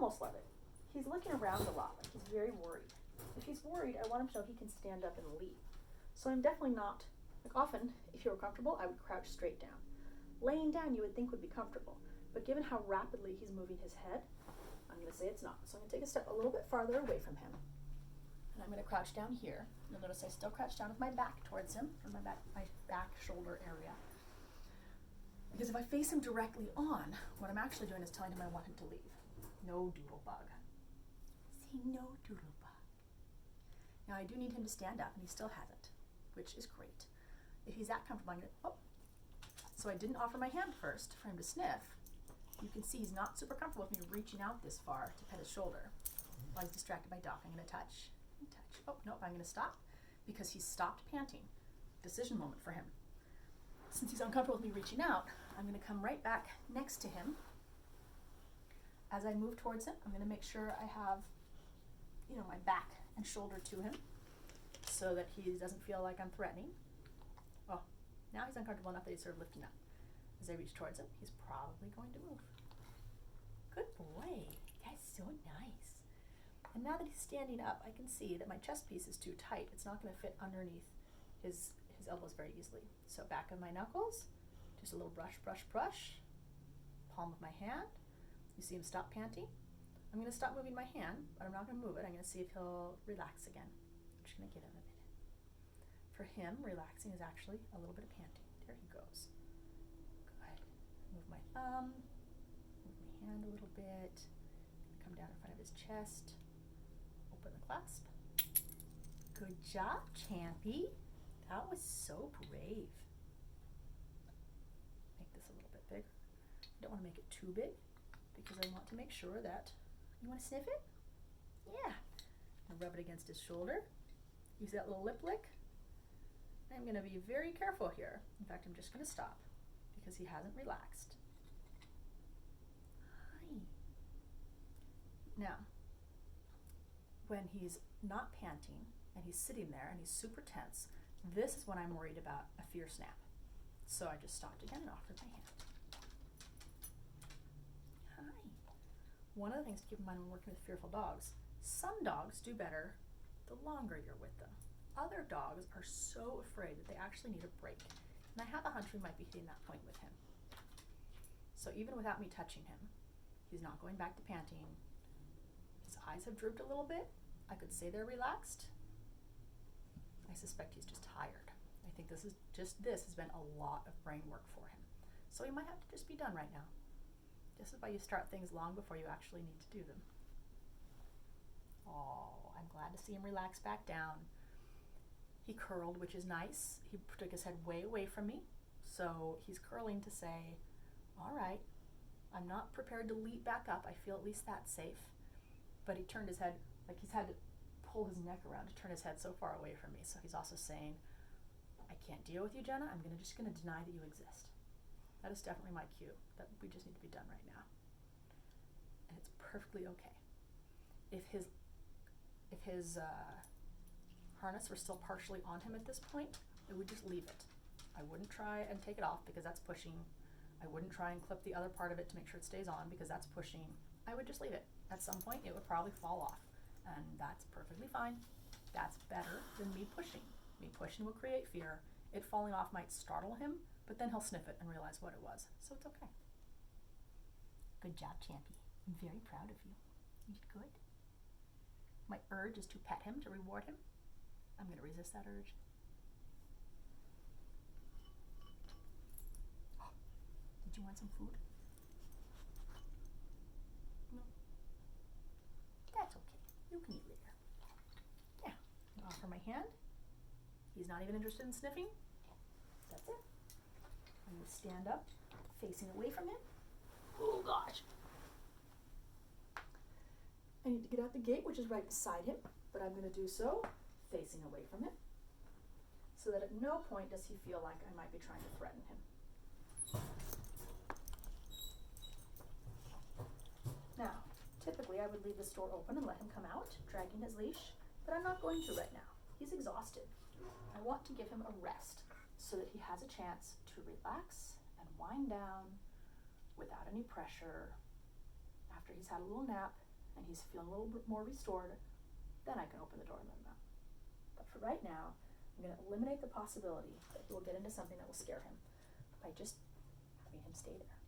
almost love it. He's looking around a lot, like he's very worried. If he's worried, I want him to know he can stand up and leave. So I'm definitely not, like often, if you were comfortable, I would crouch straight down. Laying down you would think would be comfortable, but given how rapidly he's moving his head, I'm going to say it's not. So I'm going to take a step a little bit farther away from him. And I'm going to crouch down here. You'll notice I still crouch down with my back towards him, or my back shoulder area. Because if I face him directly on, what I'm actually doing is telling him I want him to leave. No doodle bug. Say no doodle bug. Now I do need him to stand up, and he still hasn't, which is great. If he's that comfortable, I'm going to, oh. So I didn't offer my hand first for him to sniff. You can see he's not super comfortable with me reaching out this far to pet his shoulder. While he's distracted by Doc, I'm going to touch and touch. Oh, nope, I'm going to stop because he's stopped panting. Decision moment for him. Since he's uncomfortable with me reaching out, I'm going to come right back next to him. As I move towards him, I'm going to make sure I have, my back and shoulder to him so that he doesn't feel like I'm threatening. Oh, now he's uncomfortable enough that he's sort of lifting up. As I reach towards him, he's probably going to move. Good boy. That's so nice. And now that he's standing up, I can see that my chest piece is too tight. It's not going to fit underneath his elbows very easily. So back of my knuckles, just a little brush, brush, brush. Palm of my hand. You see him stop panting. I'm going to stop moving my hand, but I'm not going to move it. I'm going to see if he'll relax again. I'm just going to give him a minute. For him, relaxing is actually a little bit of panting. There he goes. Good. Move my thumb, move my hand a little bit, come down in front of his chest, open the clasp. Good job, Champy. That was so brave. Make this a little bit bigger. I don't want to make it too big because I want to make sure that, you want to sniff it? Yeah. I'll rub it against his shoulder. Use that little lip lick. I'm going to be very careful here. In fact, I'm just going to stop because he hasn't relaxed. Hi. Now, when he's not panting and he's sitting there and he's super tense, this is when I'm worried about a fear snap. So I just stopped again and offered my hand. Hi. One of the things to keep in mind when working with fearful dogs, some dogs do better the longer you're with them. Other dogs are so afraid that they actually need a break. And I have a hunch we might be hitting that point with him. So even without me touching him, he's not going back to panting. His eyes have drooped a little bit. I could say they're relaxed. I suspect he's just tired. I think this has been a lot of brain work for him. So he might have to just be done right now. This is why you start things long before you actually need to do them. Oh, I'm glad to see him relax back down. He curled, which is nice. He took his head way away from me. So he's curling to say, all right, I'm not prepared to leap back up. I feel at least that's safe. But he turned his head, like he's had to pull his neck around to turn his head so far away from me. So he's also saying, I can't deal with you, Jenna. I'm just going to deny that you exist. That is definitely my cue that we just need to be done right now. And it's perfectly okay. If his harness were still partially on him at this point, I would just leave it. I wouldn't try and take it off because that's pushing. I wouldn't try and clip the other part of it to make sure it stays on because that's pushing. I would just leave it. At some point, it would probably fall off. And that's perfectly fine. That's better than me pushing. Me pushing will create fear. It falling off might startle him, but then he'll sniff it and realize what it was. So it's okay. Good job, Champy. I'm very proud of you. You did good. My urge is to pet him, to reward him. I'm going to resist that urge. Oh, did you want some food? No. That's okay. You can eat later. Yeah. I offer my hand. He's not even interested in sniffing. That's it. I'm going to stand up, facing away from him. Oh, gosh. I need to get out the gate, which is right beside him, but I'm going to do so facing away from him, so that at no point does he feel like I might be trying to threaten him. Now, typically I would leave this door open and let him come out, dragging his leash, but I'm not going to right now. He's exhausted. I want to give him a rest so that he has a chance to relax and wind down without any pressure after he's had a little nap and he's feeling a little bit more restored, then I can open the door and let him out. But for right now, I'm going to eliminate the possibility that he will get into something that will scare him by just having him stay there.